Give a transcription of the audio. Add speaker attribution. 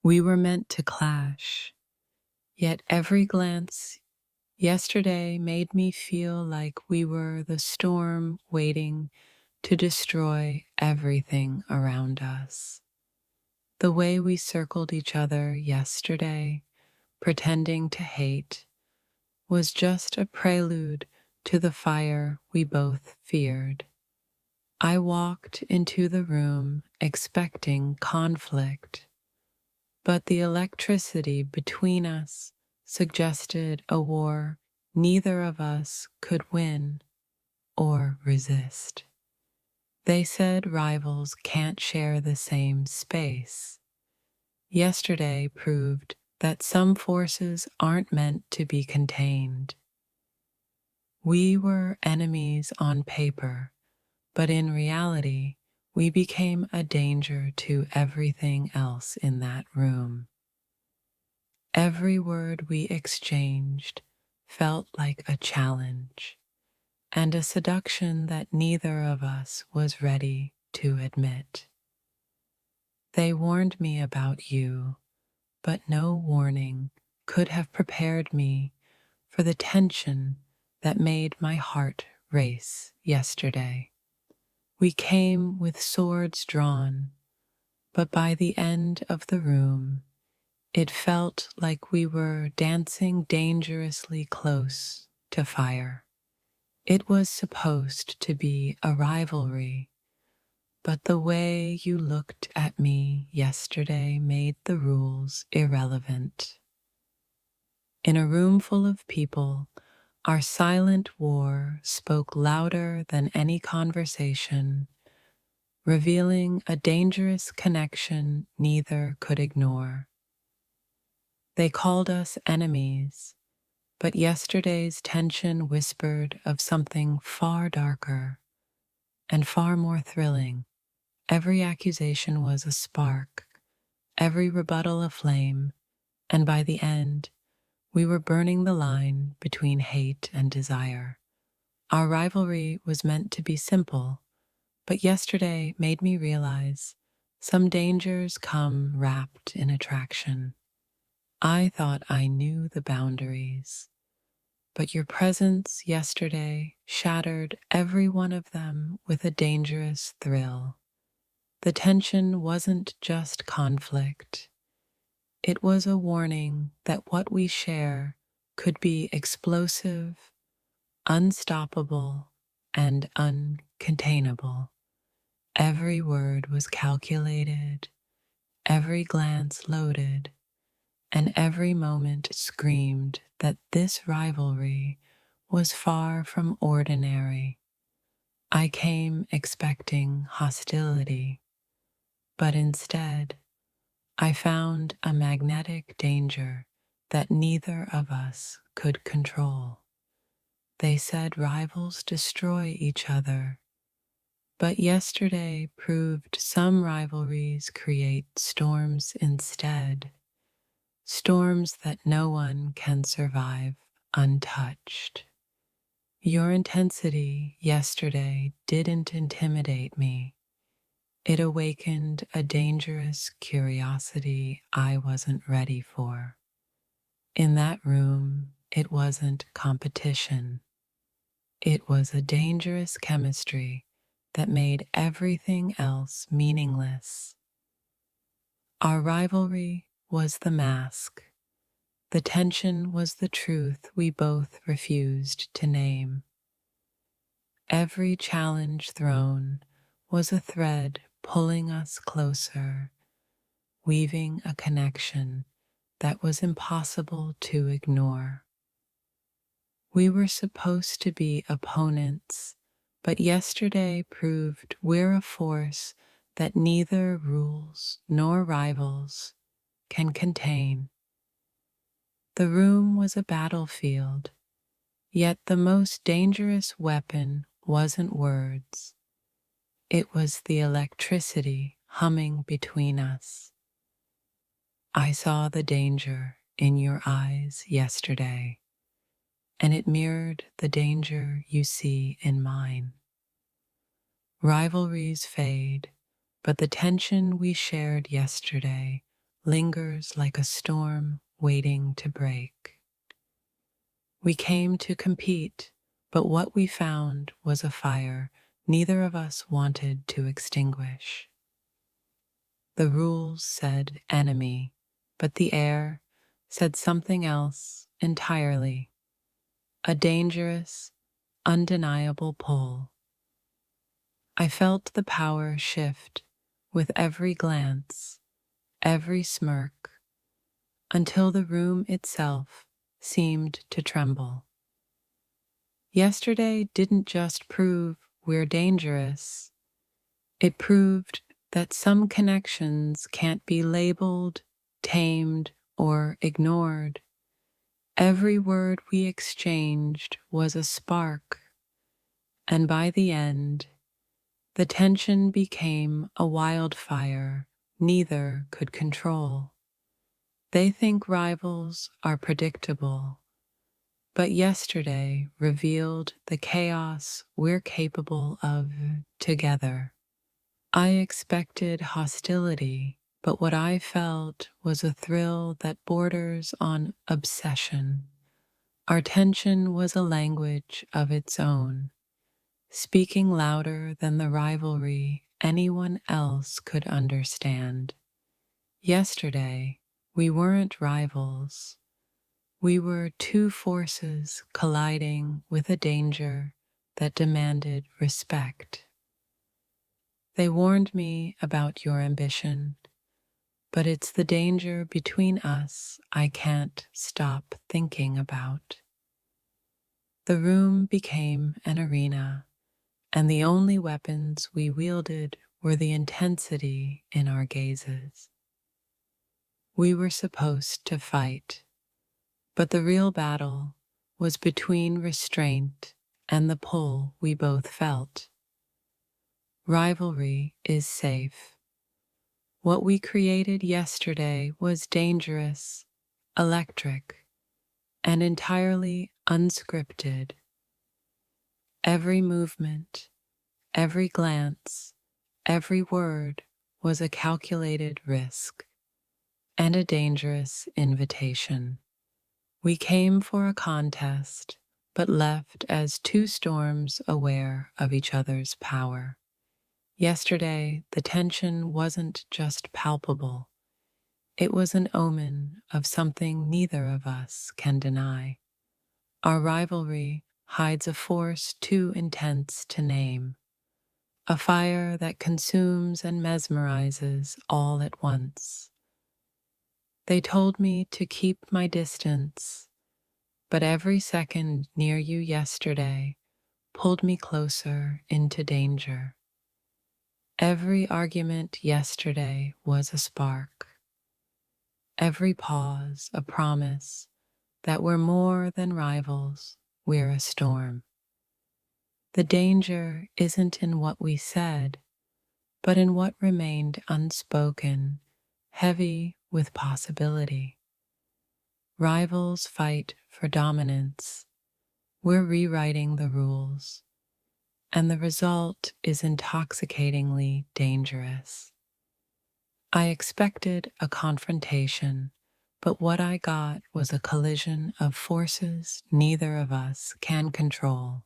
Speaker 1: We were meant to clash, yet every glance yesterday made me feel like we were the storm waiting to destroy everything around us. The way we circled each other yesterday, pretending to hate, was just a prelude to the fire we both feared. I walked into the room expecting conflict, but the electricity between us suggested a war neither of us could win or resist. They said rivals can't share the same space. Yesterday proved that some forces aren't meant to be contained. We were enemies on paper, but in reality, we became a danger to everything else in that room. Every word we exchanged felt like a challenge and a seduction that neither of us was ready to admit. They warned me about you, but no warning could have prepared me for the tension that made my heart race yesterday. We came with swords drawn, but by the end of the room, it felt like we were dancing dangerously close to fire. It was supposed to be a rivalry, but the way you looked at me yesterday made the rules irrelevant. In a room full of people, our silent war spoke louder than any conversation, revealing a dangerous connection neither could ignore. They called us enemies, but yesterday's tension whispered of something far darker and far more thrilling. Every accusation was a spark, every rebuttal a flame, and by the end, we were burning the line between hate and desire. Our rivalry was meant to be simple, but yesterday made me realize some dangers come wrapped in attraction. I thought I knew the boundaries, but your presence yesterday shattered every one of them with a dangerous thrill. The tension wasn't just conflict. It was a warning that what we share could be explosive, unstoppable, and uncontainable. Every word was calculated, every glance loaded, and every moment screamed that this rivalry was far from ordinary. I came expecting hostility, but instead, I found a magnetic danger that neither of us could control. They said rivals destroy each other, but yesterday proved some rivalries create storms instead, storms that no one can survive untouched. Your intensity yesterday didn't intimidate me. It awakened a dangerous curiosity I wasn't ready for. In that room, it wasn't competition. It was a dangerous chemistry that made everything else meaningless. Our rivalry was the mask. The tension was the truth we both refused to name. Every challenge thrown was a thread pulling us closer, weaving a connection that was impossible to ignore. We were supposed to be opponents, but yesterday proved we're a force that neither rules nor rivals can contain. The room was a battlefield, yet the most dangerous weapon wasn't words. It was the electricity humming between us. I saw the danger in your eyes yesterday, and it mirrored the danger you see in mine. Rivalries fade, but the tension we shared yesterday lingers like a storm waiting to break. We came to compete, but what we found was a fire neither of us wanted to extinguish. The rules said enemy, but the air said something else entirely. A dangerous, undeniable pull. I felt the power shift with every glance, every smirk, until the room itself seemed to tremble. Yesterday didn't just prove we're dangerous, it proved that some connections can't be labeled, tamed, or ignored. Every word we exchanged was a spark, and by the end, the tension became a wildfire neither could control. They think rivals are predictable, but yesterday revealed the chaos we're capable of together. I expected hostility, but what I felt was a thrill that borders on obsession. Our tension was a language of its own, speaking louder than the rivalry anyone else could understand. Yesterday, we weren't rivals. We were two forces colliding with a danger that demanded respect. They warned me about your ambition, but it's the danger between us I can't stop thinking about. The room became an arena, and the only weapons we wielded were the intensity in our gazes. We were supposed to fight, but the real battle was between restraint and the pull we both felt. Rivalry is safe. What we created yesterday was dangerous, electric, and entirely unscripted. Every movement, every glance, every word was a calculated risk and a dangerous invitation. We came for a contest, but left as two storms aware of each other's power. Yesterday, the tension wasn't just palpable, it was an omen of something neither of us can deny. Our rivalry hides a force too intense to name, a fire that consumes and mesmerizes all at once. They told me to keep my distance, but every second near you yesterday pulled me closer into danger. Every argument yesterday was a spark, every pause a promise that we're more than rivals, we're a storm. The danger isn't in what we said, but in what remained unspoken, heavy with possibility. Rivals fight for dominance. We're rewriting the rules, and the result is intoxicatingly dangerous. I expected a confrontation, but what I got was a collision of forces neither of us can control.